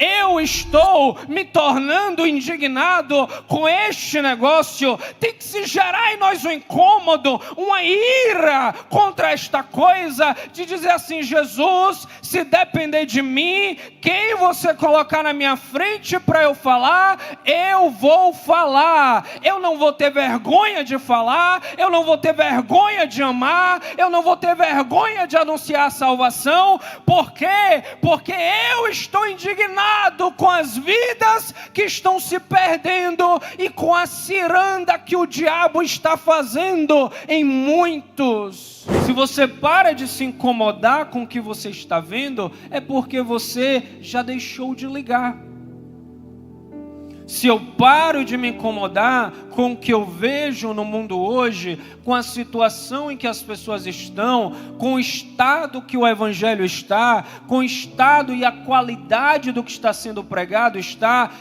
eu estou me tornando indignado com este negócio, tem que se gerar em nós um incômodo, uma ira contra esta coisa, de dizer assim: Jesus, se depender de mim, quem você colocar na minha frente para eu falar, eu vou falar. Eu não vou ter vergonha de falar, eu não vou ter vergonha de amar, eu não vou ter vergonha de anunciar a salvação. Por quê? Porque eu estou indignado com as vidas que estão se perdendo e com a ciranda que o diabo está fazendo em muitos. Se você para de se incomodar com o que você está vendo, é porque você já deixou de ligar. Se eu paro de me incomodar com o que eu vejo no mundo hoje, com a situação em que as pessoas estão, com o estado que o evangelho está, com o estado e a qualidade do que está sendo pregado está,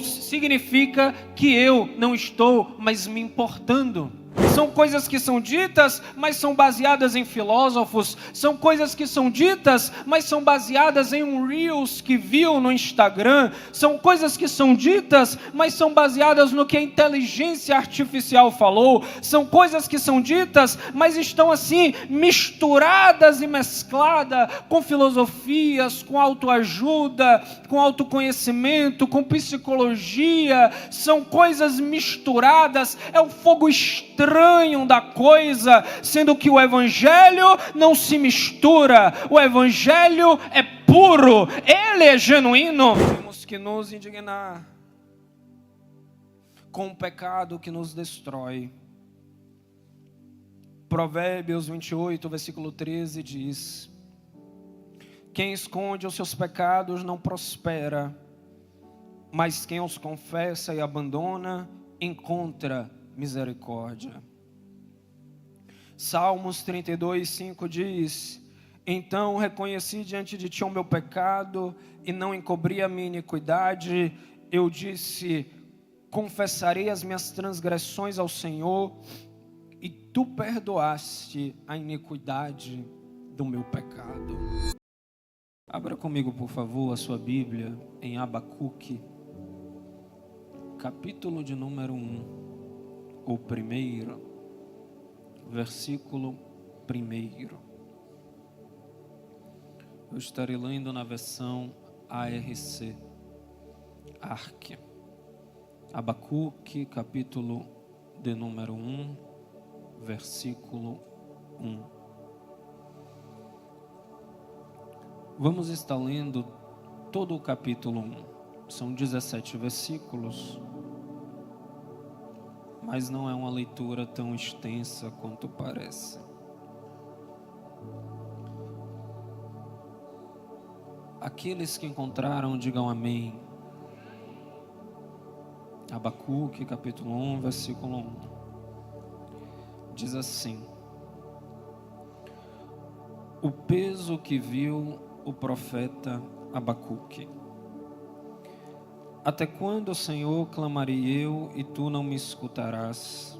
significa que eu não estou mais me importando. São coisas que são ditas, mas são baseadas em filósofos. São coisas que são ditas, mas são baseadas em um Reels que viu no Instagram. São coisas que são ditas, mas são baseadas no que a inteligência artificial falou. São coisas que são ditas, mas estão assim misturadas e mescladas com filosofias, com autoajuda, com autoconhecimento, com psicologia. São coisas misturadas, é o fogo estranho da coisa, sendo que o evangelho não se mistura, o evangelho é puro, ele é genuíno. Temos que nos indignar com o pecado que nos destrói. Provérbios 28, versículo 13 diz: quem esconde os seus pecados não prospera, mas quem os confessa e abandona encontra misericórdia. Salmos 32, 5 diz: então reconheci diante de ti o meu pecado e não encobri a minha iniquidade. Eu disse: confessarei as minhas transgressões ao Senhor, e tu perdoaste a iniquidade do meu pecado. Abra comigo, por favor, a sua Bíblia em Abacuque, capítulo de número 1. O primeiro, versículo 1. Eu estarei lendo na versão ARC. Abacuque, capítulo de número 1, versículo 1. Vamos estar lendo todo o capítulo 1. São 17 versículos. Mas não é uma leitura tão extensa quanto parece. Aqueles que encontraram, digam amém. Abacuque, capítulo 1, versículo 1. Diz assim: o peso que viu o profeta Abacuque. Até quando, Senhor, clamarei eu e tu não me escutarás?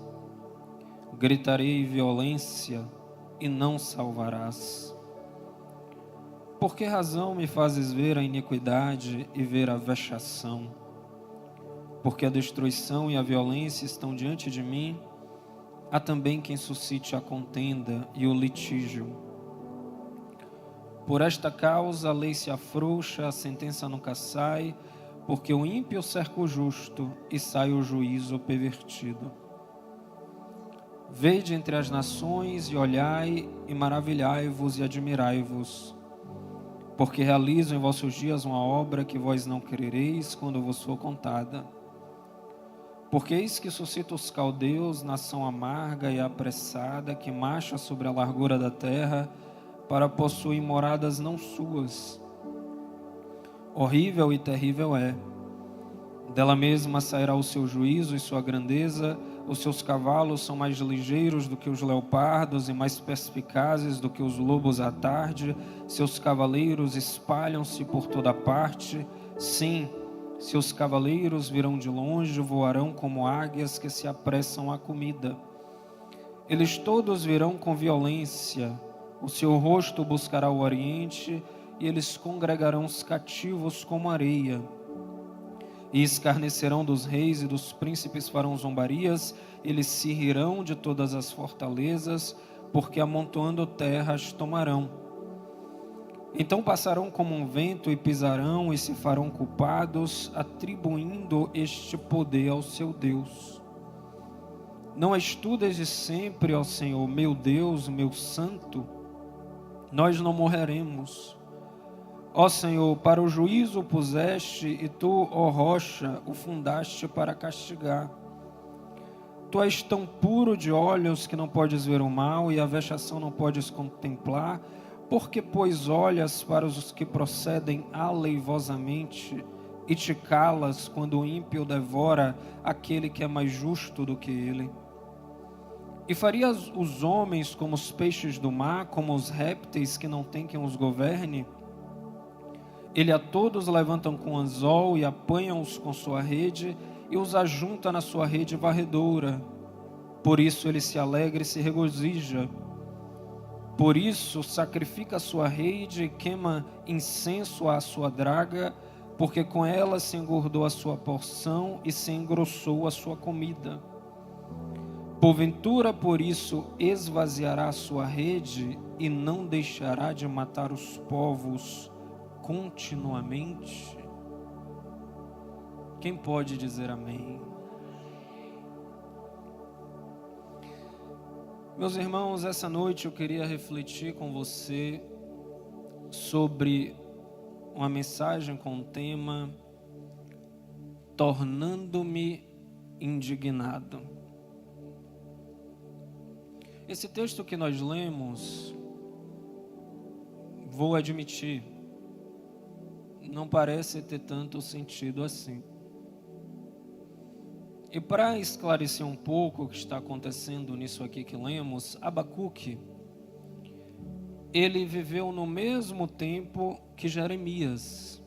Gritarei violência e não salvarás. Por que razão me fazes ver a iniquidade e ver a vexação? Porque a destruição e a violência estão diante de mim, há também quem suscite a contenda e o litígio. Por esta causa a lei se afrouxa, a sentença nunca sai, porque o ímpio cerca o justo e sai o juízo pervertido. Vede entre as nações e olhai e maravilhai-vos e admirai-vos, porque realizo em vossos dias uma obra que vós não crereis quando vos for contada. Porque eis que suscita os caldeus, nação amarga e apressada, que marcha sobre a largura da terra, para possuir moradas não suas. Horrível e terrível é. Dela mesma sairá o seu juízo e sua grandeza. Os seus cavalos são mais ligeiros do que os leopardos e mais perspicazes do que os lobos à tarde. Seus cavaleiros espalham-se por toda parte. Sim, seus cavaleiros virão de longe, voarão como águias que se apressam à comida. Eles todos virão com violência. O seu rosto buscará o oriente e eles congregarão os cativos como areia. E escarnecerão dos reis e dos príncipes farão zombarias, eles se rirão de todas as fortalezas, porque amontoando terras tomarão. Então passarão como um vento e pisarão e se farão culpados, atribuindo este poder ao seu Deus. Não és tu desde sempre, ó Senhor, meu Deus, meu santo? Nós não morreremos. Ó Senhor, para o juízo o puseste, e tu, ó rocha, o fundaste para castigar. Tu és tão puro de olhos que não podes ver o mal, e a vexação não podes contemplar, porque, pois, olhas para os que procedem aleivosamente, e te calas quando o ímpio devora aquele que é mais justo do que ele. E farias os homens como os peixes do mar, como os répteis que não têm quem os governe? Ele a todos levantam com anzol e apanham-os com sua rede e os ajunta na sua rede varredora. Por isso ele se alegra e se regozija. Por isso sacrifica a sua rede e queima incenso à sua draga, porque com ela se engordou a sua porção e se engrossou a sua comida. Porventura, por isso, esvaziará a sua rede e não deixará de matar os povos continuamente? Quem pode dizer amém? Meus irmãos, essa noite eu queria refletir com você sobre uma mensagem com o tema Tornando-me indignado. Esse texto que nós lemos, vou admitir, não parece ter tanto sentido assim. E para esclarecer um pouco o que está acontecendo nisso aqui que lemos, Abacuque, ele viveu no mesmo tempo que Jeremias.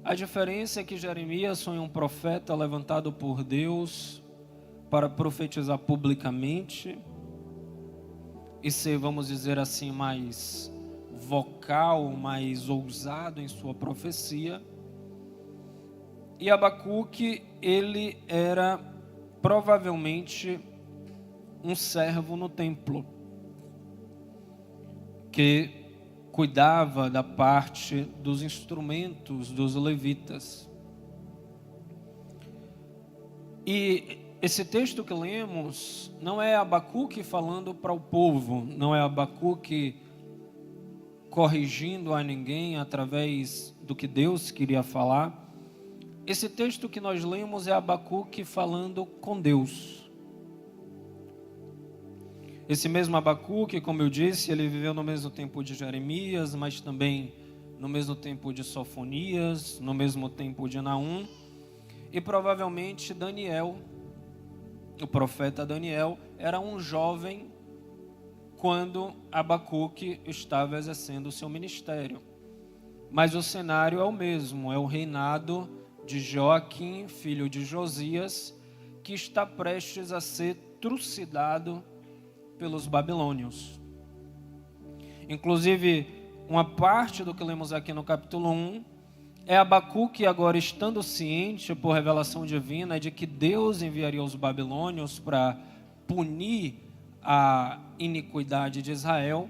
A diferença é que Jeremias foi um profeta levantado por Deus para profetizar publicamente e ser, vamos dizer assim, mais vocal, mais ousado em sua profecia. E Abacuque, ele era provavelmente um servo no templo, que cuidava da parte dos instrumentos dos levitas. E esse texto que lemos não é Abacuque falando para o povo, não é Abacuque corrigindo a ninguém através do que Deus queria falar. Esse texto que nós lemos é Abacuque falando com Deus. Esse mesmo Abacuque, como eu disse, ele viveu no mesmo tempo de Jeremias, mas também no mesmo tempo de Sofonias, no mesmo tempo de Naum, e provavelmente Daniel, o profeta Daniel, era um jovem quando Abacuque estava exercendo o seu ministério. Mas o cenário é o mesmo, é o reinado de Joaquim, filho de Josias, que está prestes a ser trucidado pelos babilônios. Inclusive, uma parte do que lemos aqui no capítulo 1 é Abacuque agora estando ciente por revelação divina de que Deus enviaria os babilônios para punir a iniquidade de Israel.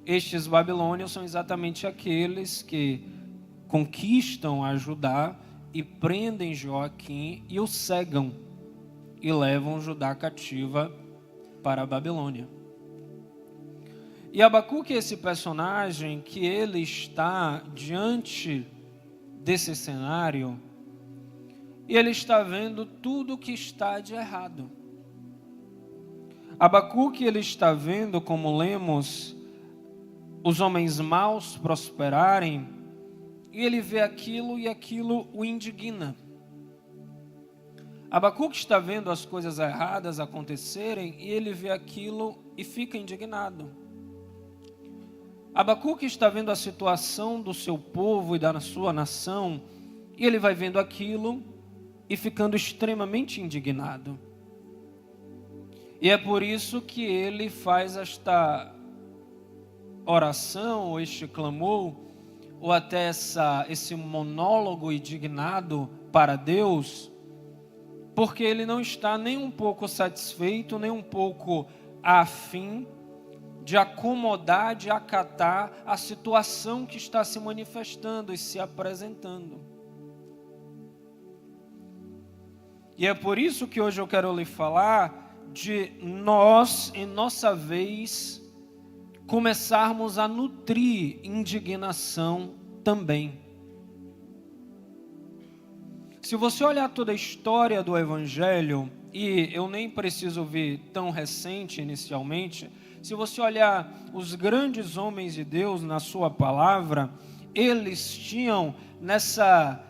Estes babilônios são exatamente aqueles que conquistam a Judá e prendem Joaquim e o cegam e levam Judá cativa para a Babilônia. E Abacuque é esse personagem que ele está diante desse cenário e ele está vendo tudo o que está de errado. Abacuque, ele está vendo, como lemos, os homens maus prosperarem, e ele vê aquilo e aquilo o indigna. Abacuque está vendo as coisas erradas acontecerem e ele vê aquilo e fica indignado. Abacuque está vendo a situação do seu povo e da sua nação e ele vai vendo aquilo e ficando extremamente indignado. E é por isso que ele faz esta oração, ou este clamor, ou até esse monólogo indignado para Deus, porque ele não está nem um pouco satisfeito, nem um pouco afim de acomodar, de acatar a situação que está se manifestando e se apresentando. E é por isso que hoje eu quero lhe falar de nós, em nossa vez, começarmos a nutrir indignação também. Se você olhar toda a história do Evangelho, e eu nem preciso ver tão recente inicialmente, se você olhar os grandes homens de Deus na sua palavra, eles tinham nessa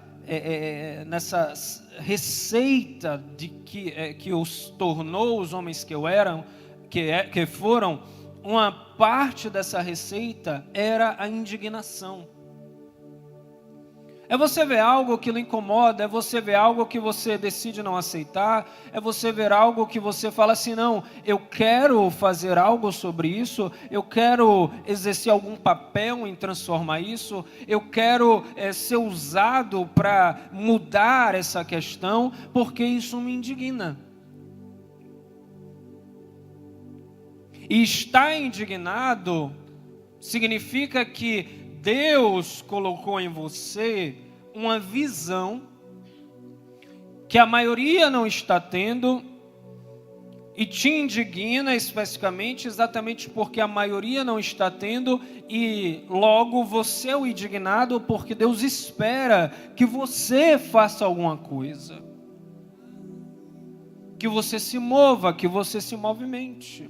receita de que os tornou os homens que foram, uma parte dessa receita era a indignação. É você ver algo que lhe incomoda, é você ver algo que você decide não aceitar, é você ver algo que você fala assim, não, eu quero fazer algo sobre isso, eu quero exercer algum papel em transformar isso, eu quero ser usado para mudar essa questão, porque isso me indigna. E estar indignado significa que Deus colocou em você uma visão que a maioria não está tendo e te indigna especificamente exatamente porque a maioria não está tendo e logo você é o indignado porque Deus espera que você faça alguma coisa, que você se mova, que você se movimente.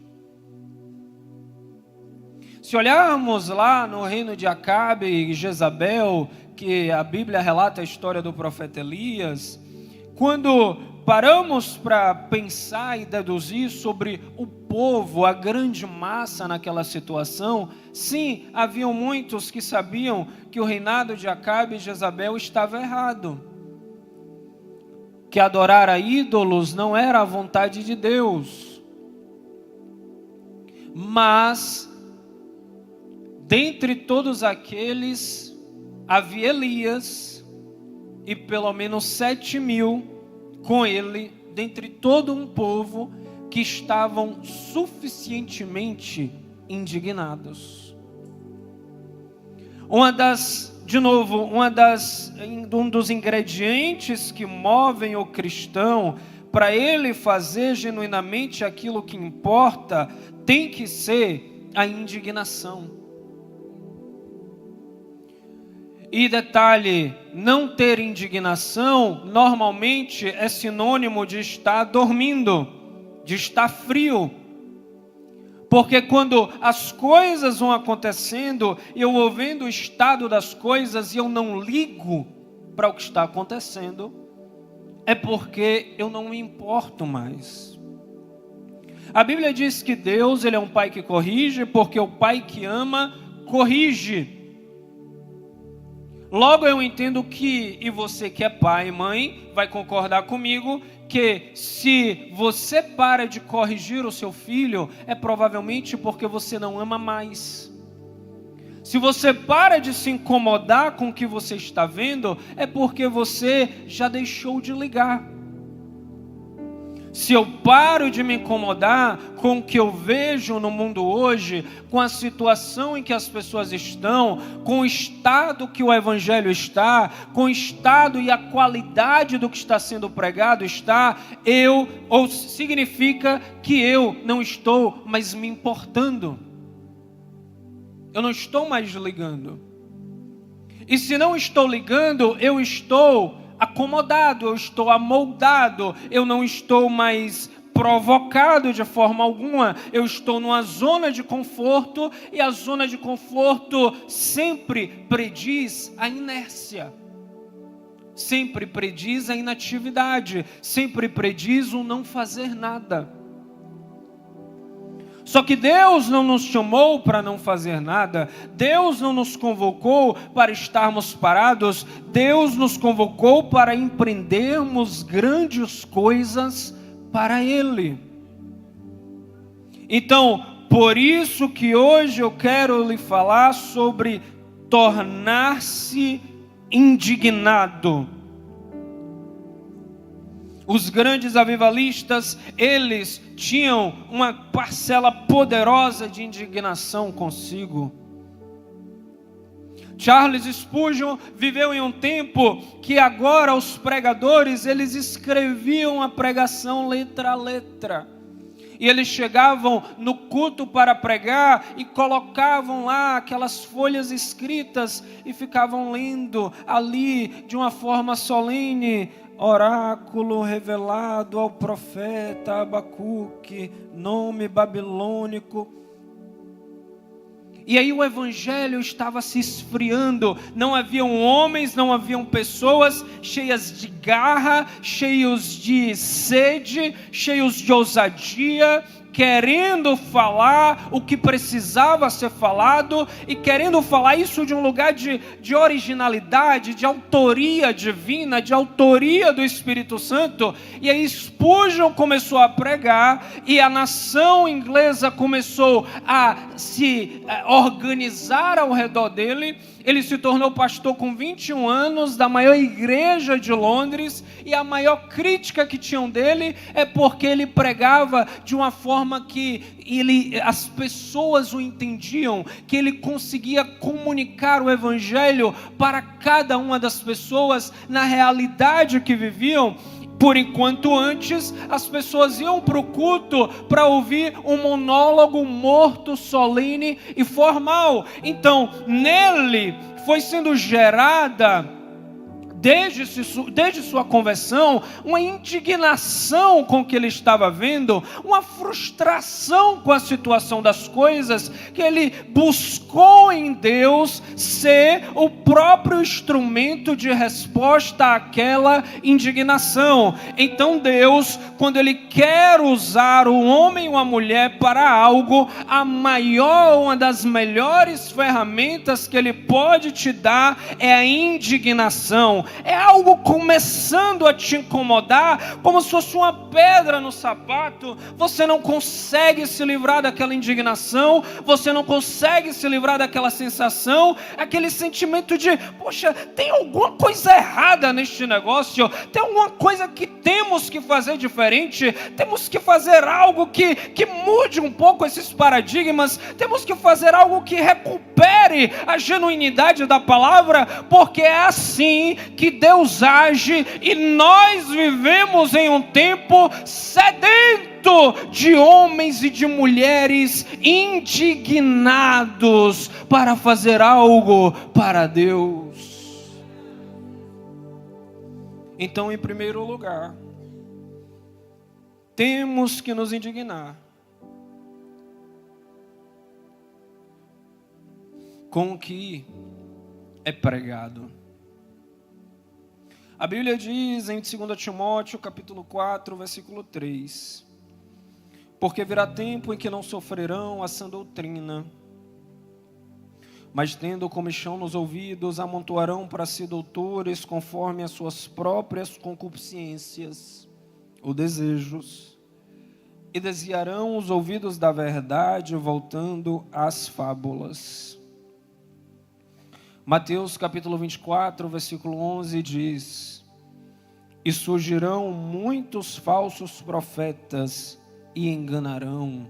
Se olharmos lá no reino de Acabe e Jezabel, que a Bíblia relata a história do profeta Elias, quando paramos para pensar e deduzir sobre o povo, a grande massa naquela situação, sim, haviam muitos que sabiam que o reinado de Acabe e Jezabel estava errado, que adorar a ídolos não era a vontade de Deus, mas dentre todos aqueles, havia Elias e pelo menos 7.000 com ele, dentre todo um povo que estavam suficientemente indignados. Um dos ingredientes que movem o cristão para ele fazer genuinamente aquilo que importa, tem que ser a indignação. E detalhe, não ter indignação normalmente é sinônimo de estar dormindo, de estar frio. Porque quando as coisas vão acontecendo, eu vou vendo o estado das coisas e eu não ligo para o que está acontecendo, é porque eu não me importo mais. A Bíblia diz que Deus, Ele é um Pai que corrige, porque o Pai que ama, corrige. Logo eu entendo que, e você que é pai e mãe, vai concordar comigo, que se você para de corrigir o seu filho, é provavelmente porque você não ama mais. Se você para de se incomodar com o que você está vendo, é porque você já deixou de ligar. Se eu paro de me incomodar com o que eu vejo no mundo hoje, com a situação em que as pessoas estão, com o estado que o Evangelho está, com o estado e a qualidade do que está sendo pregado está, significa que eu não estou mais me importando. Eu não estou mais ligando. E se não estou ligando, eu estou acomodado, eu estou amoldado, eu não estou mais provocado de forma alguma, eu estou numa zona de conforto, e a zona de conforto sempre prediz a inércia, sempre prediz a inatividade, sempre prediz o não fazer nada. Só que Deus não nos chamou para não fazer nada, Deus não nos convocou para estarmos parados, Deus nos convocou para empreendermos grandes coisas para Ele. Então, por isso que hoje eu quero lhe falar sobre tornar-se indignado. Os grandes avivalistas, eles tinham uma parcela poderosa de indignação consigo. Charles Spurgeon viveu em um tempo que agora os pregadores, eles escreviam a pregação letra a letra. E eles chegavam no culto para pregar e colocavam lá aquelas folhas escritas e ficavam lendo ali de uma forma solene. Oráculo revelado ao profeta Abacuque, nome babilônico. E aí o evangelho estava se esfriando, não haviam homens, não haviam pessoas cheias de garra, cheios de sede, cheios de ousadia, querendo falar o que precisava ser falado e querendo falar isso de um lugar de originalidade, de autoria divina, de autoria do Espírito Santo. E aí Spurgeon começou a pregar e a nação inglesa começou a se organizar ao redor dele. Ele se tornou pastor com 21 anos da maior igreja de Londres, e a maior crítica que tinham dele é porque ele pregava de uma forma que as pessoas o entendiam, que ele conseguia comunicar o evangelho para cada uma das pessoas na realidade que viviam. Por enquanto antes, as pessoas iam para o culto para ouvir um monólogo morto, solene e formal. Então, nele foi sendo gerada, desde sua conversão, uma indignação com o que ele estava vendo, uma frustração com a situação das coisas, que ele buscou em Deus ser o próprio instrumento de resposta àquela indignação. Então Deus, quando Ele quer usar o homem e a mulher para algo, uma das melhores ferramentas que Ele pode te dar é a indignação. É algo começando a te incomodar, como se fosse uma pedra no sapato. Você não consegue se livrar daquela indignação, você não consegue se livrar daquela sensação, aquele sentimento de, poxa, tem alguma coisa errada neste negócio, tem alguma coisa que temos que fazer diferente, temos que fazer algo que mude um pouco esses paradigmas, temos que fazer algo que recupere a genuinidade da palavra, porque é assim que Deus age, e nós vivemos em um tempo sedento de homens e de mulheres indignados para fazer algo para Deus. Então, em primeiro lugar, temos que nos indignar com o que é pregado. A Bíblia diz em 2 Timóteo, capítulo 4, versículo 3: porque virá tempo em que não sofrerão a sã doutrina, mas tendo comichão nos ouvidos, amontoarão para si doutores conforme as suas próprias concupiscências ou desejos, e desviarão os ouvidos da verdade, voltando às fábulas. Mateus capítulo 24, versículo 11 diz: e surgirão muitos falsos profetas e enganarão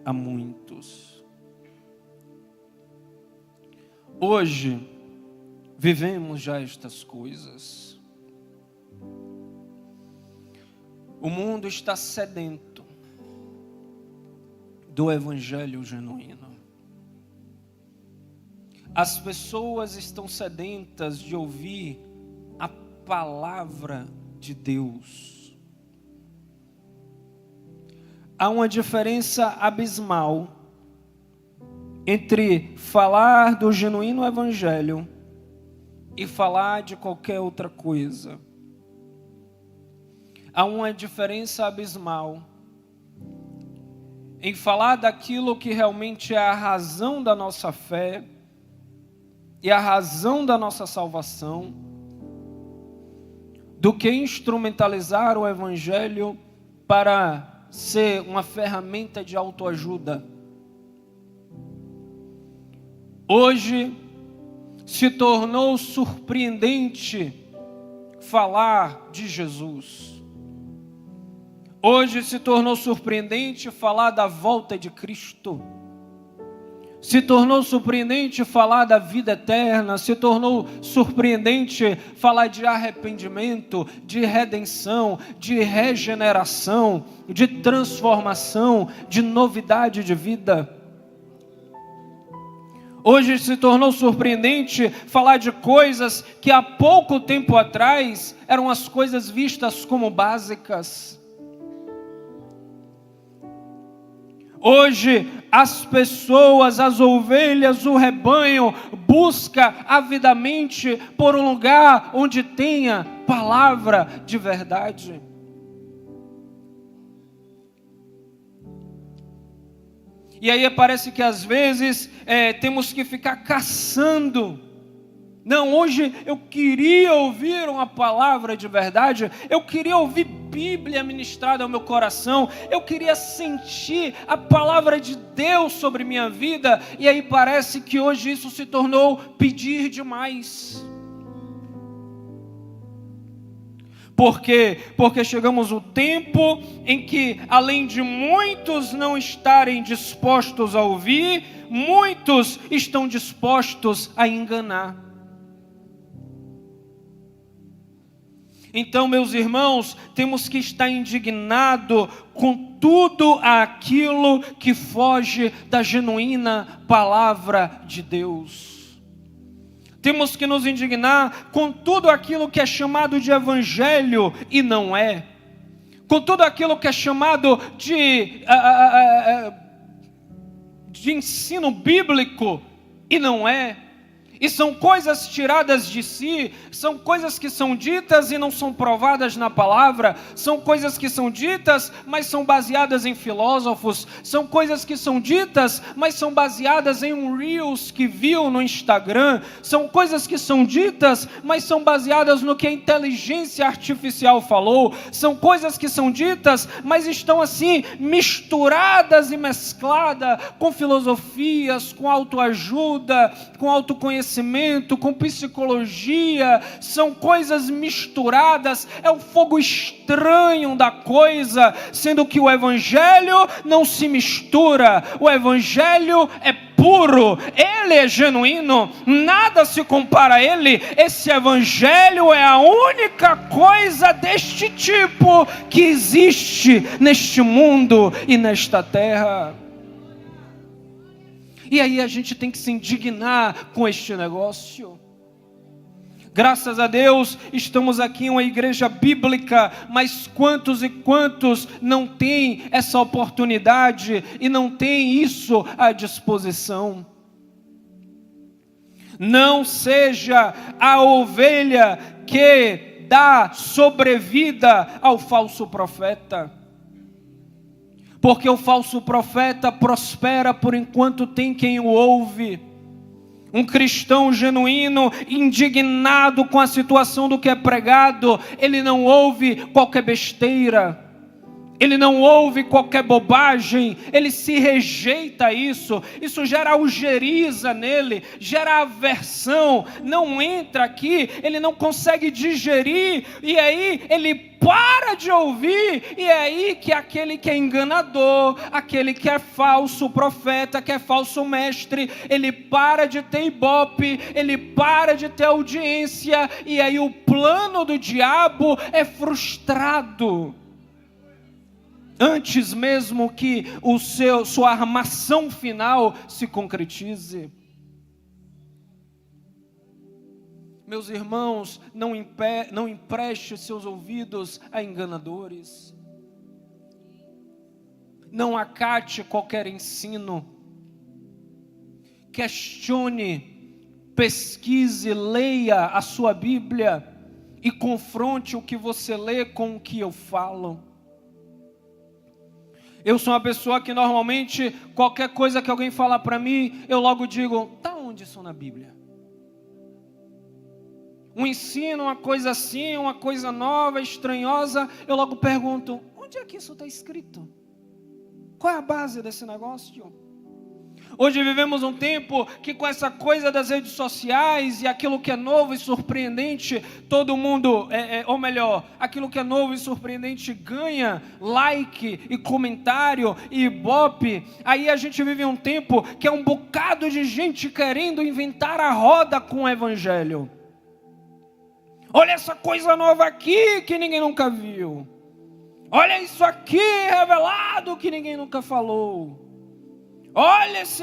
a muitos. Hoje, vivemos já estas coisas. O mundo está sedento do evangelho genuíno. As pessoas estão sedentas de ouvir a palavra de Deus. Há uma diferença abismal entre falar do genuíno evangelho e falar de qualquer outra coisa. Há uma diferença abismal em falar daquilo que realmente é a razão da nossa fé e a razão da nossa salvação, do que instrumentalizar o evangelho para ser uma ferramenta de autoajuda Hoje se tornou surpreendente falar de Jesus. Hoje se tornou surpreendente falar da volta de Cristo. Se tornou surpreendente falar da vida eterna. Se tornou surpreendente falar de arrependimento, de redenção, de regeneração, de transformação, de novidade de vida. Hoje se tornou surpreendente falar de coisas que há pouco tempo atrás eram as coisas vistas como básicas. Hoje as pessoas, as ovelhas, o rebanho busca avidamente por um lugar onde tenha palavra de verdade. E aí parece que às vezes temos que ficar caçando. Não, hoje eu queria ouvir uma palavra de verdade, eu queria ouvir Bíblia ministrada ao meu coração, eu queria sentir a palavra de Deus sobre minha vida, e aí parece que hoje isso se tornou pedir demais. Por quê? Porque chegamos ao tempo em que, além de muitos não estarem dispostos a ouvir, muitos estão dispostos a enganar. Então, meus irmãos, temos que estar indignados com tudo aquilo que foge da genuína palavra de Deus. Temos que nos indignar com tudo aquilo que é chamado de evangelho e não é. Com tudo aquilo que é chamado de ensino bíblico e não é. E são coisas tiradas de si, são coisas que são ditas e não são provadas na palavra, são coisas que são ditas, mas são baseadas em filósofos, são coisas que são ditas, mas são baseadas em um Reels que viu no Instagram, são coisas que são ditas, mas são baseadas no que a inteligência artificial falou, são coisas que são ditas, mas estão assim misturadas e mescladas com filosofias, com autoajuda, com autoconhecimento, com psicologia, são coisas misturadas, é um fogo estranho da coisa, sendo que o evangelho não se mistura, o evangelho é puro, ele é genuíno, nada se compara a ele. Esse evangelho é a única coisa deste tipo que existe neste mundo e nesta terra. E aí a gente tem que se indignar com este negócio. Graças a Deus, estamos aqui em uma igreja bíblica, mas quantos e quantos não têm essa oportunidade e não têm isso à disposição? Não seja a ovelha que dá sobrevida ao falso profeta. Porque o falso profeta prospera por enquanto tem quem o ouve. Um cristão genuíno, indignado com a situação do que é pregado, ele não ouve qualquer besteira, ele não ouve qualquer bobagem, ele se rejeita isso gera algeriza nele, gera aversão, não entra aqui, ele não consegue digerir, e aí ele para de ouvir, e é aí que aquele que é enganador, aquele que é falso profeta, que é falso mestre, ele para de ter ibope, ele para de ter audiência, e aí o plano do diabo é frustrado. Antes mesmo que sua armação final se concretize. Meus irmãos, não empreste seus ouvidos a enganadores. Não acate qualquer ensino. Questione, pesquise, leia a sua Bíblia e confronte o que você lê com o que eu falo. Eu sou uma pessoa que normalmente, qualquer coisa que alguém falar para mim, eu logo digo, tá onde isso na Bíblia? Um ensino, uma coisa assim, uma coisa nova, estranhosa, eu logo pergunto, onde é que isso está escrito? Qual é a base desse negócio? Hoje vivemos um tempo que com essa coisa das redes sociais e aquilo que é novo e surpreendente, todo mundo, ou melhor, aquilo que é novo e surpreendente ganha like e comentário e ibope. Aí a gente vive um tempo que é um bocado de gente querendo inventar a roda com o evangelho. Olha essa coisa nova aqui que ninguém nunca viu. Olha isso aqui revelado que ninguém nunca falou. Olha esse...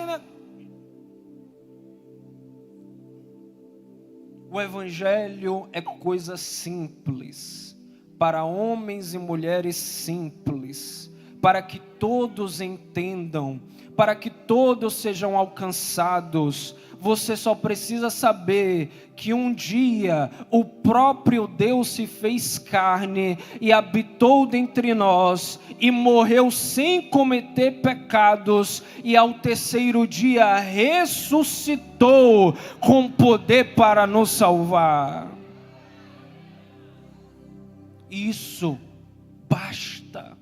O evangelho é coisa simples, para homens e mulheres simples, para que todos entendam, para que todos sejam alcançados. Você só precisa saber que um dia o próprio Deus se fez carne e habitou dentre nós e morreu sem cometer pecados e ao terceiro dia ressuscitou com poder para nos salvar. Isso basta.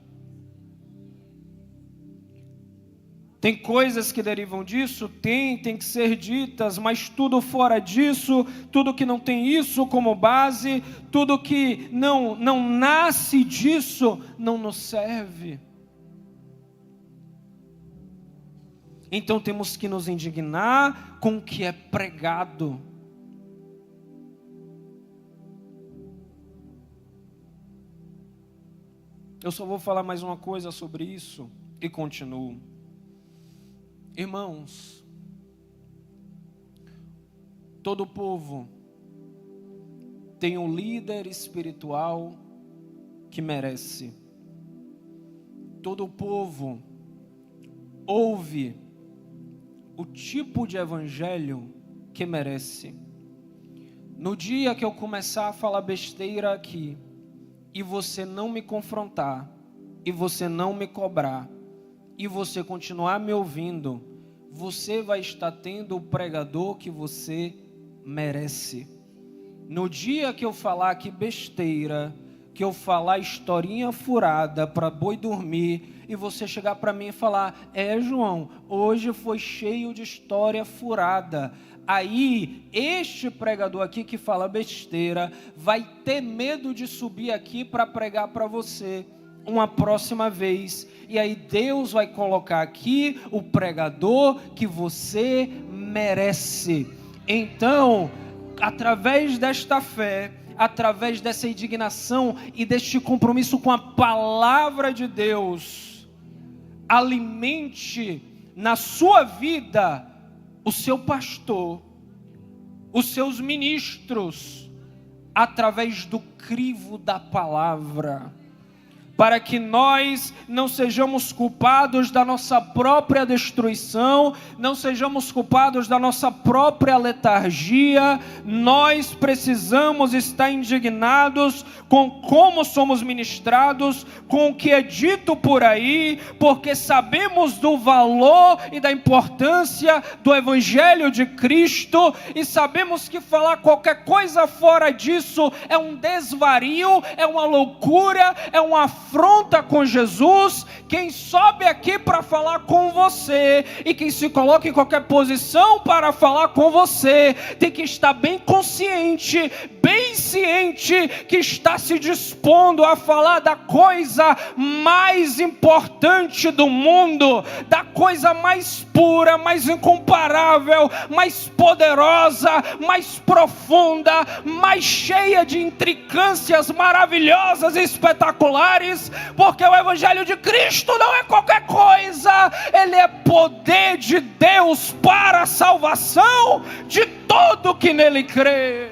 Tem coisas que derivam disso? Tem que ser ditas, mas tudo fora disso, tudo que não tem isso como base, tudo que não nasce disso, não nos serve. Então temos que nos indignar com o que é pregado. Eu só vou falar mais uma coisa sobre isso e continuo. Irmãos, todo povo tem um líder espiritual que merece. Todo povo ouve o tipo de evangelho que merece. No dia que eu começar a falar besteira aqui, e você não me confrontar, e você não me cobrar, e você continuar me ouvindo, você vai estar tendo o pregador que você merece. No dia que eu falar aqui besteira, que eu falar historinha furada para boi dormir, e você chegar para mim e falar, João, hoje foi cheio de história furada. Aí, este pregador aqui que fala besteira, vai ter medo de subir aqui para pregar para você uma próxima vez, e aí Deus vai colocar aqui o pregador que você merece. Então, através desta fé, através dessa indignação e deste compromisso com a palavra de Deus, alimente na sua vida o seu pastor, os seus ministros, através do crivo da palavra, para que nós não sejamos culpados da nossa própria destruição, não sejamos culpados da nossa própria letargia. Nós precisamos estar indignados com como somos ministrados, com o que é dito por aí, porque sabemos do valor e da importância do Evangelho de Cristo, e sabemos que falar qualquer coisa fora disso é um desvario, é uma loucura, é uma afronta com Jesus. Quem sobe aqui para falar com você e quem se coloca em qualquer posição para falar com você tem que estar bem consciente, bem ciente que está se dispondo a falar da coisa mais importante do mundo, da coisa mais pura, mais incomparável, mais poderosa, mais profunda, mais cheia de intricâncias maravilhosas e espetaculares, porque o Evangelho de Cristo não é qualquer coisa, ele é poder de Deus para a salvação de todo que nele crê.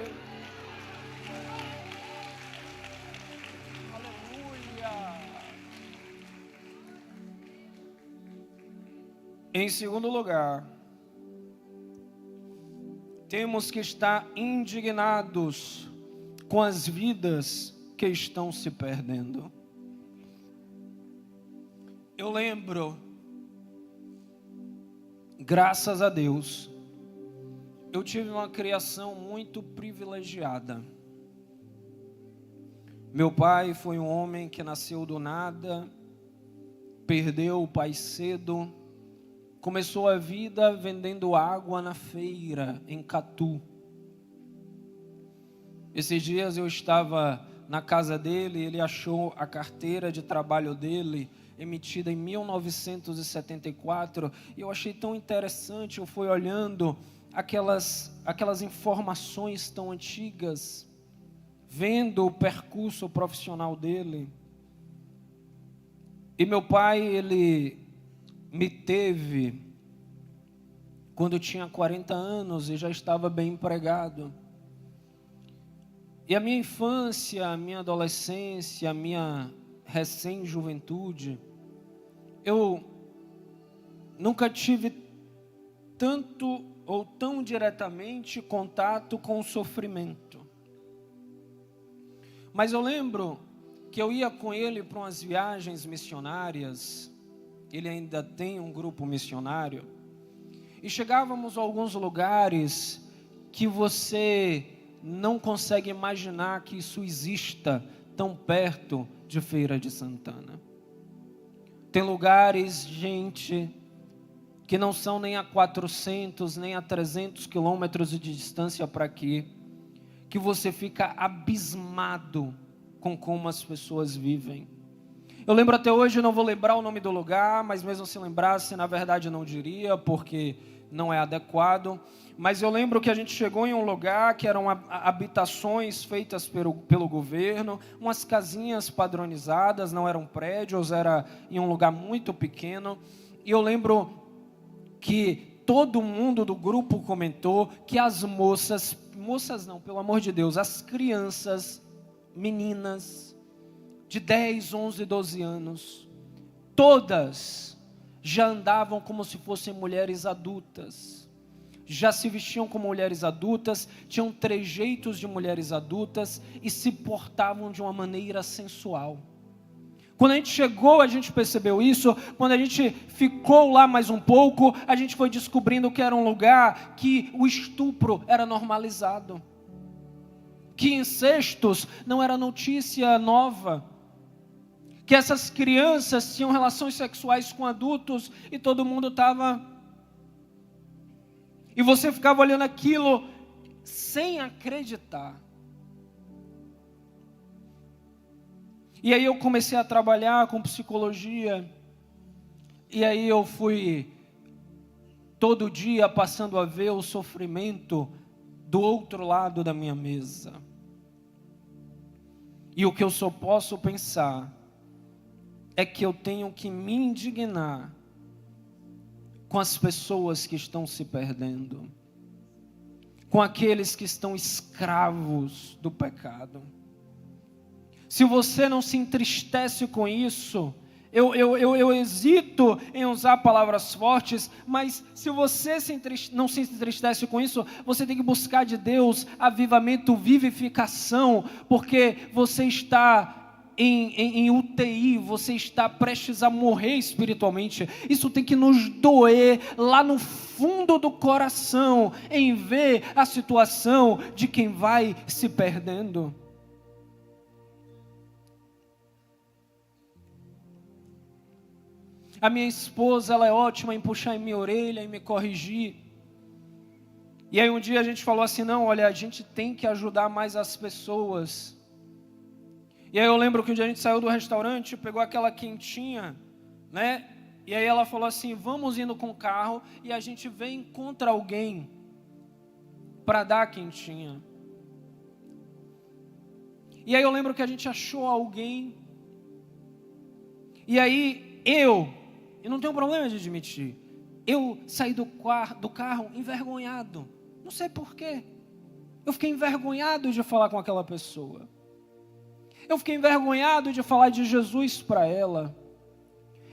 Em segundo lugar, temos que estar indignados com as vidas que estão se perdendo. Eu lembro, graças a Deus, eu tive uma criação muito privilegiada. Meu pai foi um homem que nasceu do nada, perdeu o pai cedo, começou a vida vendendo água na feira, em Catu. Esses dias eu estava na casa dele, ele achou a carteira de trabalho dele, emitida em 1974, e eu achei tão interessante, eu fui olhando aquelas informações tão antigas, vendo o percurso profissional dele. E meu pai, ele me teve quando eu tinha 40 anos e já estava bem empregado. E a minha infância, a minha adolescência, a minha recém-juventude, eu nunca tive tanto ou tão diretamente contato com o sofrimento. Mas eu lembro que eu ia com ele para umas viagens missionárias, ele ainda tem um grupo missionário, e chegávamos a alguns lugares que você não consegue imaginar que isso exista tão perto de Feira de Santana. Tem lugares, gente, que não são nem a 400, nem a 300 quilômetros de distância para aqui, que você fica abismado com como as pessoas vivem. Eu lembro até hoje, não vou lembrar o nome do lugar, mas mesmo se lembrasse, na verdade não diria, porque não é adequado. Mas eu lembro que a gente chegou em um lugar que eram habitações feitas pelo governo, umas casinhas padronizadas, não eram prédios, era em um lugar muito pequeno. E eu lembro que todo mundo do grupo comentou que as moças não, pelo amor de Deus, as crianças, meninas de 10, 11, 12 anos, todas já andavam como se fossem mulheres adultas, já se vestiam como mulheres adultas, tinham trejeitos de mulheres adultas e se portavam de uma maneira sensual. Quando a gente chegou, a gente percebeu isso. Quando a gente ficou lá mais um pouco, a gente foi descobrindo que era um lugar que o estupro era normalizado, que incestos não era notícia nova, que essas crianças tinham relações sexuais com adultos e todo mundo estava... E você ficava olhando aquilo sem acreditar. E aí eu comecei a trabalhar com psicologia, e aí eu fui todo dia passando a ver o sofrimento do outro lado da minha mesa. E o que eu só posso pensar é que eu tenho que me indignar com as pessoas que estão se perdendo, com aqueles que estão escravos do pecado. Se você não se entristece com isso, eu hesito em usar palavras fortes, mas se você não se entristece com isso, você tem que buscar de Deus avivamento, vivificação, porque você está em UTI, você está prestes a morrer espiritualmente. Isso tem que nos doer lá no fundo do coração, em ver a situação de quem vai se perdendo. A minha esposa, ela é ótima em puxar em minha orelha, em me corrigir. E aí um dia a gente falou assim, não, olha, a gente tem que ajudar mais as pessoas. E aí eu lembro que um dia a gente saiu do restaurante, pegou aquela quentinha, né? E aí ela falou assim, vamos indo com o carro e a gente vem e encontra alguém para dar a quentinha. E aí eu lembro que a gente achou alguém. E aí eu não tenho problema de admitir, eu saí do carro envergonhado, não sei porquê, eu fiquei envergonhado de falar com aquela pessoa, eu fiquei envergonhado de falar de Jesus para ela,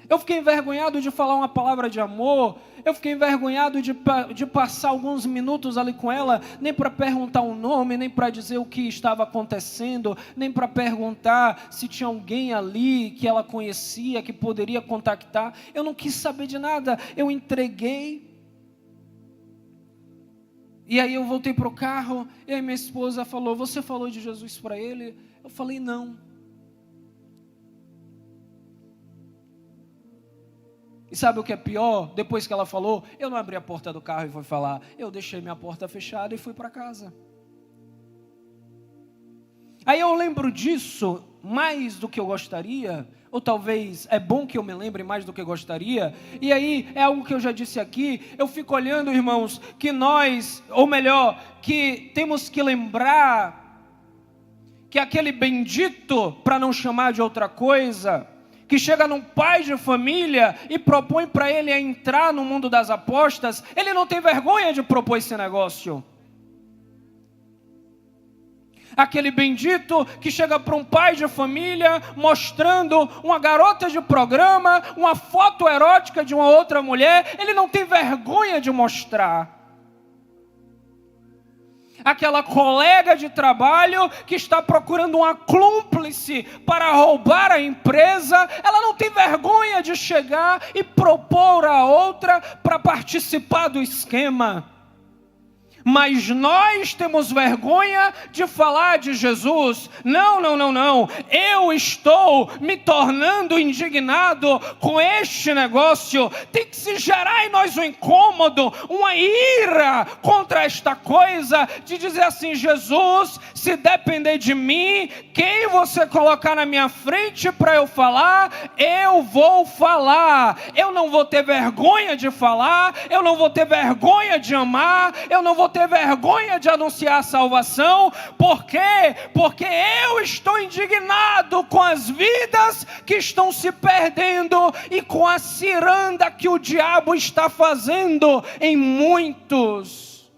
eu fiquei envergonhado de falar uma palavra de amor, eu fiquei envergonhado de passar alguns minutos ali com ela, nem para perguntar o nome, nem para dizer o que estava acontecendo, nem para perguntar se tinha alguém ali que ela conhecia, que poderia contactar. Eu não quis saber de nada, eu entreguei. E aí eu voltei para o carro, e aí minha esposa falou, você falou de Jesus para ele? Eu falei, não. E sabe o que é pior? Depois que ela falou, eu não abri a porta do carro e fui falar. Eu deixei minha porta fechada e fui para casa. Aí eu lembro disso mais do que eu gostaria, ou talvez é bom que eu me lembre mais do que eu gostaria. E aí é algo que eu já disse aqui, eu fico olhando, irmãos, que nós, ou melhor, que temos que lembrar que aquele bendito, para não chamar de outra coisa, que chega num pai de família e propõe para ele entrar no mundo das apostas, ele não tem vergonha de propor esse negócio. Aquele bendito que chega para um pai de família mostrando uma garota de programa, uma foto erótica de uma outra mulher, ele não tem vergonha de mostrar. Aquela colega de trabalho que está procurando uma cúmplice para roubar a empresa, ela não tem vergonha de chegar e propor a outra para participar do esquema. Mas nós temos vergonha de falar de Jesus. Não. Eu estou me tornando indignado com este negócio. Tem que se gerar em nós um incômodo, uma ira contra esta coisa, de dizer assim: Jesus, se depender de mim, quem você colocar na minha frente para eu falar, eu vou falar. Eu não vou ter vergonha de falar, eu não vou ter vergonha de amar, eu não vou ter vergonha de anunciar a salvação. Por quê? Porque eu estou indignado com as vidas que estão se perdendo e com a ciranda que o diabo está fazendo em muitos.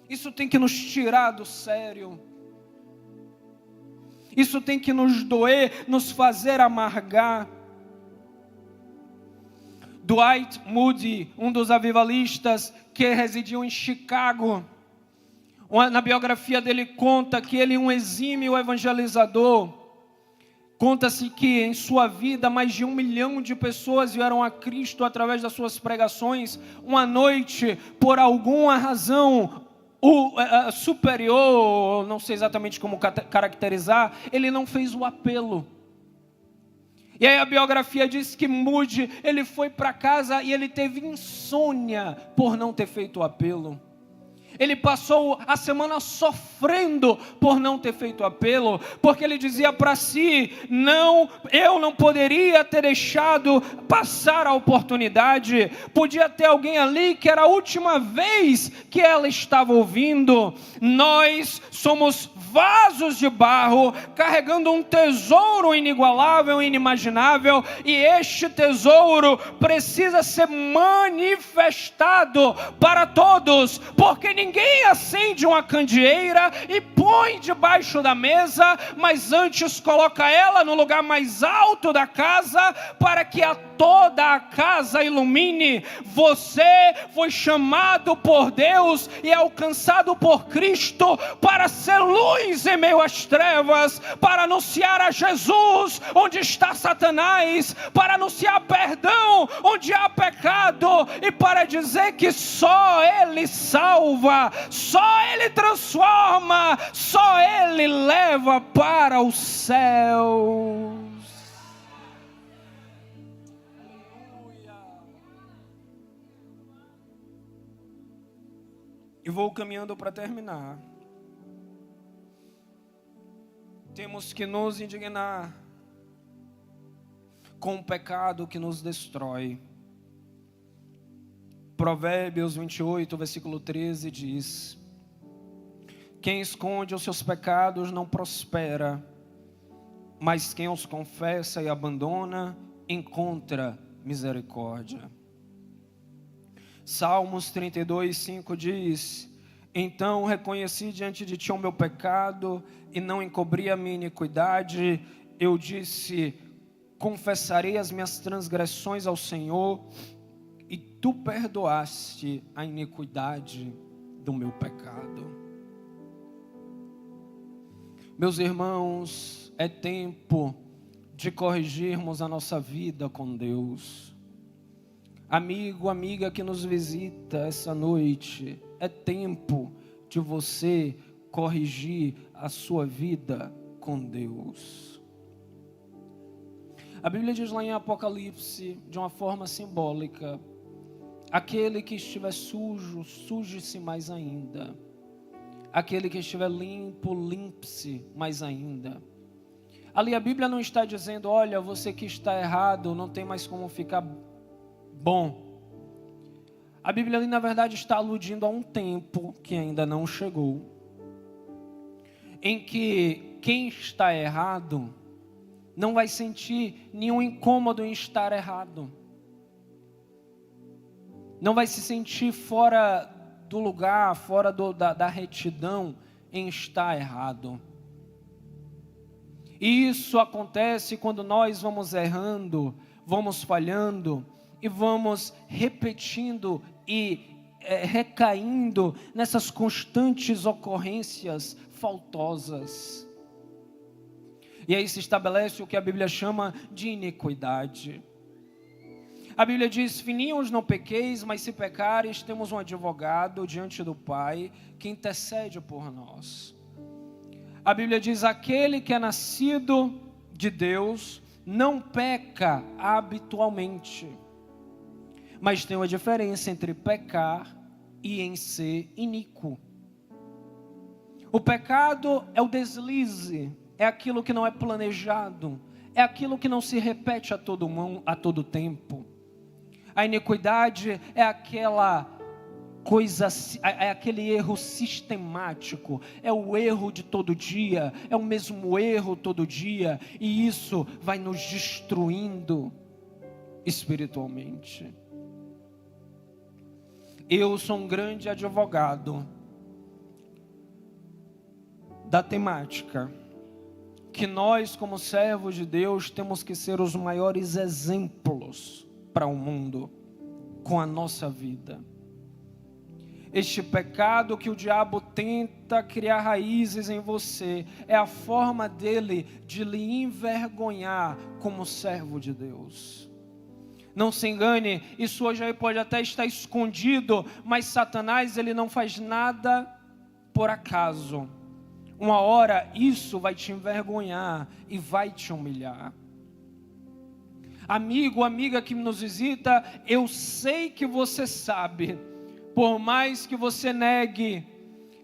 Isso tem que nos tirar do sério. Isso tem que nos doer, nos fazer amargar. Dwight Moody, um dos avivalistas que residiu em Chicago, na biografia dele conta que ele é um exímio evangelizador. Conta-se que em sua vida mais de 1 milhão de pessoas vieram a Cristo através das suas pregações. Uma noite, por alguma razão superior, não sei exatamente como caracterizar, ele não fez o apelo. E aí a biografia diz que Moody, ele foi para casa e ele teve insônia por não ter feito o apelo. Ele passou a semana sofrendo por não ter feito apelo, porque ele dizia para si: eu não poderia ter deixado passar a oportunidade. Podia ter alguém ali que era a última vez que ela estava ouvindo. Nós somos vasos de barro, carregando um tesouro inigualável, inimaginável, e este tesouro precisa ser manifestado para todos, porque ninguém acende uma candeeira e põe debaixo da mesa, mas antes coloca ela no lugar mais alto da casa, para que toda a casa ilumine. Você foi chamado por Deus e alcançado por Cristo para ser luz em meio às trevas, para anunciar a Jesus onde está Satanás, para anunciar perdão onde há pecado, e para dizer que só Ele salva, só Ele transforma, só Ele leva para os céus. E vou caminhando para terminar. Temos que nos indignar com o pecado que nos destrói. Provérbios 28, versículo 13 diz: quem esconde os seus pecados não prospera, mas quem os confessa e abandona encontra misericórdia. Salmos 32, 5 diz: então reconheci diante de ti o meu pecado e não encobri a minha iniquidade. Eu disse: confessarei as minhas transgressões ao Senhor, e tu perdoaste a iniquidade do meu pecado. Meus irmãos, é tempo de corrigirmos a nossa vida com Deus. Amigo, amiga que nos visita essa noite, é tempo de você corrigir a sua vida com Deus. A Bíblia diz lá em Apocalipse, de uma forma simbólica: aquele que estiver sujo, suje-se mais ainda. Aquele que estiver limpo, limpe-se mais ainda. Ali a Bíblia não está dizendo: olha, você que está errado, não tem mais como ficar bom. A Bíblia ali na verdade está aludindo a um tempo que ainda não chegou, em que quem está errado não vai sentir nenhum incômodo em estar errado. Não vai se sentir fora do lugar, fora da retidão em estar errado. E isso acontece quando nós vamos errando, vamos falhando e vamos repetindo e recaindo nessas constantes ocorrências faltosas. E aí se estabelece o que a Bíblia chama de iniquidade. A Bíblia diz: filhinhos, não pequeis, mas se pecares, temos um advogado diante do Pai, que intercede por nós. A Bíblia diz: aquele que é nascido de Deus não peca habitualmente. Mas tem uma diferença entre pecar e em ser iníquo. O pecado é o deslize, é aquilo que não é planejado, é aquilo que não se repete a todo tempo. A iniquidade é aquela coisa, é aquele erro sistemático, é o erro de todo dia, é o mesmo erro todo dia, e isso vai nos destruindo espiritualmente. Eu sou um grande advogado da temática que nós, como servos de Deus, temos que ser os maiores exemplos para o mundo com a nossa vida. Este pecado que o diabo tenta criar raízes em você é a forma dele de lhe envergonhar como servo de Deus. Não se engane, isso hoje aí pode até estar escondido, mas Satanás, ele não faz nada por acaso. Uma hora isso vai te envergonhar e vai te humilhar. Amigo, amiga que nos visita, eu sei que você sabe, por mais que você negue,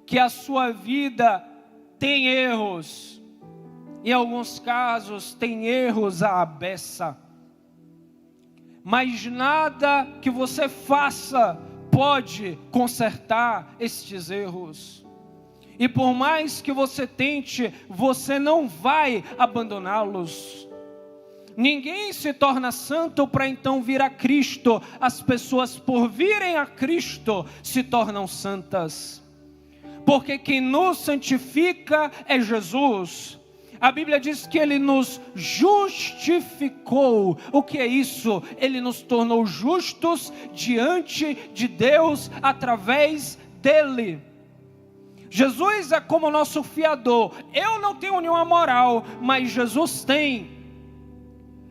que a sua vida tem erros. Em alguns casos tem erros à beça. Mas nada que você faça pode consertar estes erros. E por mais que você tente, você não vai abandoná-los. Ninguém se torna santo para então vir a Cristo. As pessoas, por virem a Cristo, se tornam santas. Porque quem nos santifica é Jesus. A Bíblia diz que Ele nos justificou. O que é isso? Ele nos tornou justos diante de Deus através dEle. Jesus é como nosso fiador. Eu não tenho nenhuma moral, mas Jesus tem.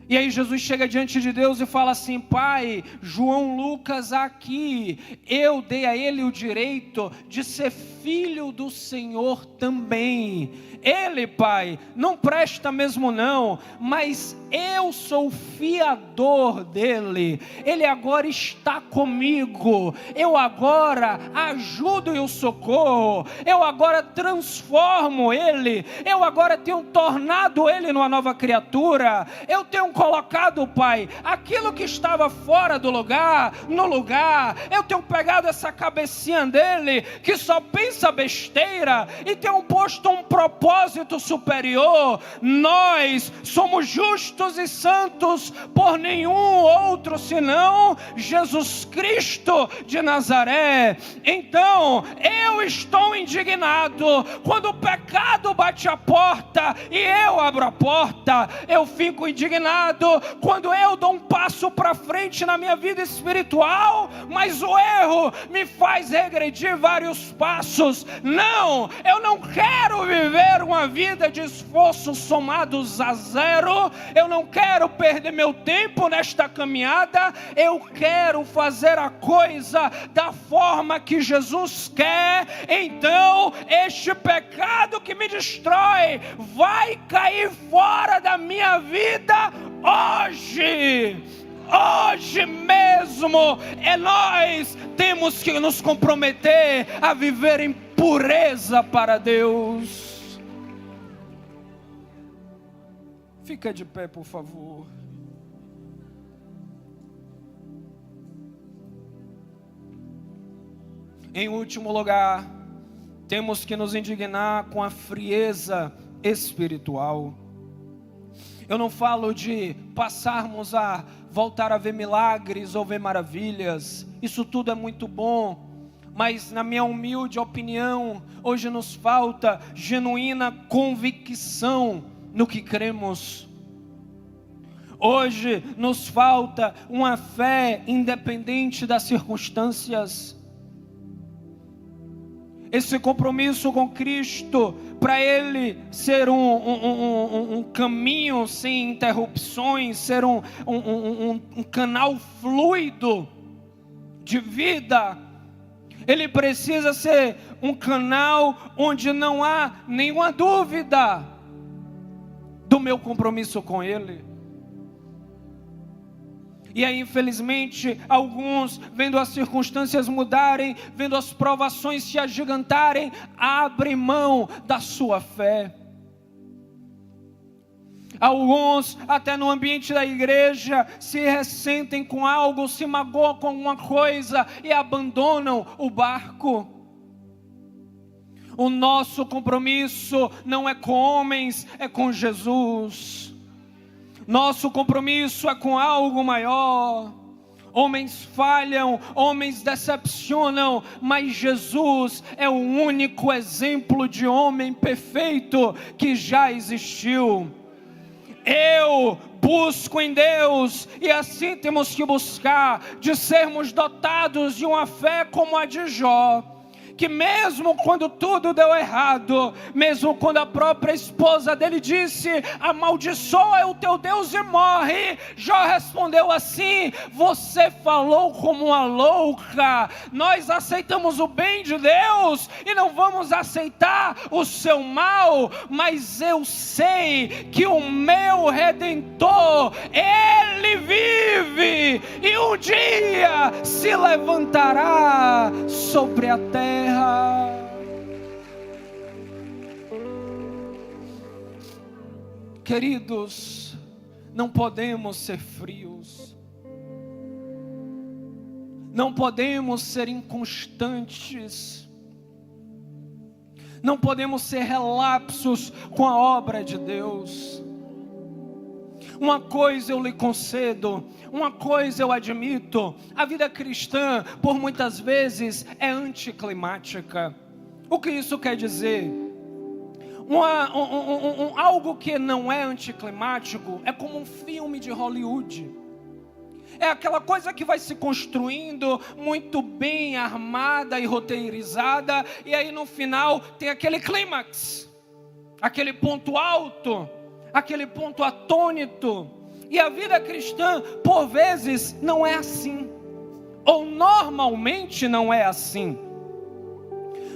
E aí Jesus chega diante de Deus e fala assim: Pai, João Lucas aqui, eu dei a ele o direito de ser filho do Senhor também. Ele, Pai, não presta mesmo não, mas eu sou o fiador dele. Ele agora está comigo. Eu agora ajudo e o socorro. Eu agora transformo ele. Eu agora tenho tornado ele numa nova criatura. Eu tenho colocado, Pai, aquilo que estava fora do lugar, no lugar. Eu tenho pegado essa cabecinha dele, que só pensa besteira, e tenho posto um propósito superior. Nós somos justos e santos por nenhum outro senão Jesus Cristo de Nazaré. Então eu estou indignado quando o pecado bate a porta e eu abro a porta. Eu fico indignado quando eu dou um passo para frente na minha vida espiritual, mas o erro me faz regredir vários passos. Não, eu não quero viver uma vida de esforços somados a zero. Eu não quero perder meu tempo nesta caminhada. Eu quero fazer a coisa da forma que Jesus quer. Então este pecado que me destrói vai cair fora da minha vida Hoje mesmo, nós temos que nos comprometer a viver em pureza para Deus. Fica de pé, por favor. Em último lugar, temos que nos indignar com a frieza espiritual. Eu não falo de passarmos a voltar a ver milagres ou ver maravilhas. Isso tudo é muito bom. Mas na minha humilde opinião, hoje nos falta genuína convicção no que cremos. Hoje nos falta uma fé independente das circunstâncias. Esse compromisso com Cristo, para Ele ser um caminho sem interrupções, ser um canal fluido de vida, Ele precisa ser um canal onde não há nenhuma dúvida do meu compromisso com Ele. E aí, infelizmente, alguns, vendo as circunstâncias mudarem, vendo as provações se agigantarem, abrem mão da sua fé. Alguns, até no ambiente da igreja, se ressentem com algo, se magoam com alguma coisa e abandonam o barco. O nosso compromisso não é com homens, é com Jesus. Nosso compromisso é com algo maior. Homens falham, homens decepcionam, mas Jesus é o único exemplo de homem perfeito que já existiu. Eu busco em Deus, e assim temos que buscar, de sermos dotados de uma fé como a de Jó, que mesmo quando tudo deu errado, mesmo quando a própria esposa dele disse: amaldiçoa o teu Deus e morre, Jó respondeu assim: você falou como uma louca. Nós aceitamos o bem de Deus e não vamos aceitar o seu mal, mas eu sei que o meu Redentor, Ele vive e um dia se levantará sobre a terra. Queridos, não podemos ser frios, não podemos ser inconstantes, não podemos ser relapsos com a obra de Deus. Uma coisa eu lhe concedo, uma coisa eu admito: a vida cristã, por muitas vezes, é anticlimática. O que isso quer dizer? Algo que não é anticlimático é como um filme de Hollywood. É aquela coisa que vai se construindo muito bem armada e roteirizada, e aí no final tem aquele clímax, aquele ponto alto, aquele ponto atônito. E a vida cristã, por vezes, não é assim, ou normalmente não é assim.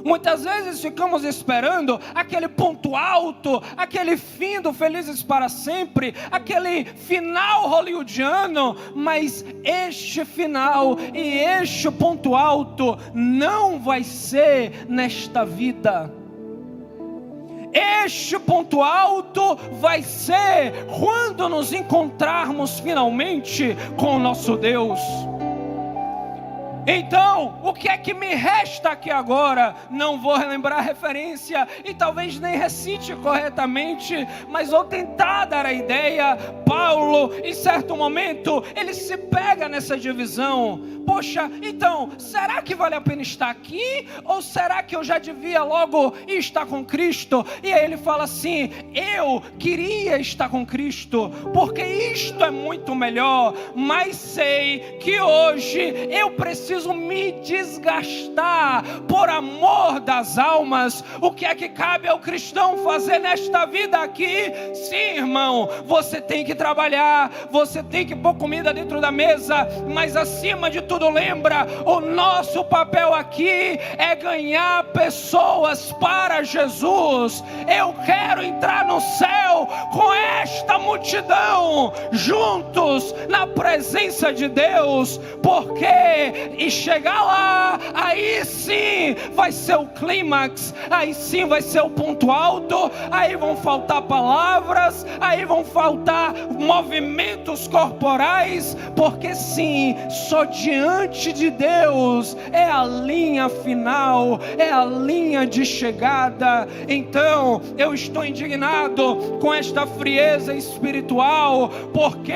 Muitas vezes ficamos esperando aquele ponto alto, aquele fim do Felizes para Sempre, aquele final hollywoodiano, mas este final e este ponto alto não vai ser nesta vida. Este ponto alto vai ser quando nos encontrarmos finalmente com o nosso Deus. Então, o que é que me resta aqui agora? Não vou relembrar a referência e talvez nem recite corretamente, mas vou tentar dar a ideia. Paulo, em certo momento, ele se pega nessa divisão. Poxa, então, será que vale a pena estar aqui? Ou será que eu já devia logo estar com Cristo? E aí ele fala assim: eu queria estar com Cristo, porque isto é muito melhor, mas sei que hoje eu preciso me desgastar por amor das almas. O que é que cabe ao cristão fazer nesta vida aqui? Sim, irmão, você tem que trabalhar, você tem que pôr comida dentro da mesa, mas acima de tudo tudo lembra, o nosso papel aqui é ganhar pessoas para Jesus. Eu quero entrar no céu com esta multidão, juntos na presença de Deus, porque e chegar lá, aí sim vai ser o clímax, aí sim vai ser o ponto alto, aí vão faltar palavras, aí vão faltar movimentos corporais, porque sim, só diante de Deus é a linha final, é a linha de chegada. Então eu estou indignado com esta frieza espiritual, porque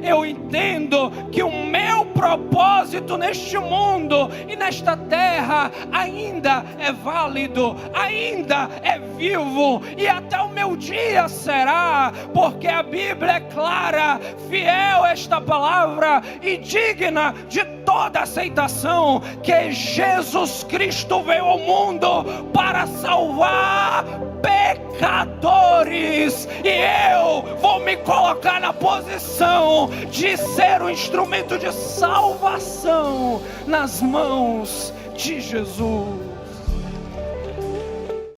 eu entendo que o meu propósito neste mundo e nesta terra ainda é válido, ainda é vivo, e até o meu dia será, porque a Bíblia é clara, fiel esta palavra e digna de toda aceitação, que Jesus Cristo veio ao mundo para salvar pecadores, e eu vou me colocar na posição de ser um instrumento de salvação nas mãos de Jesus.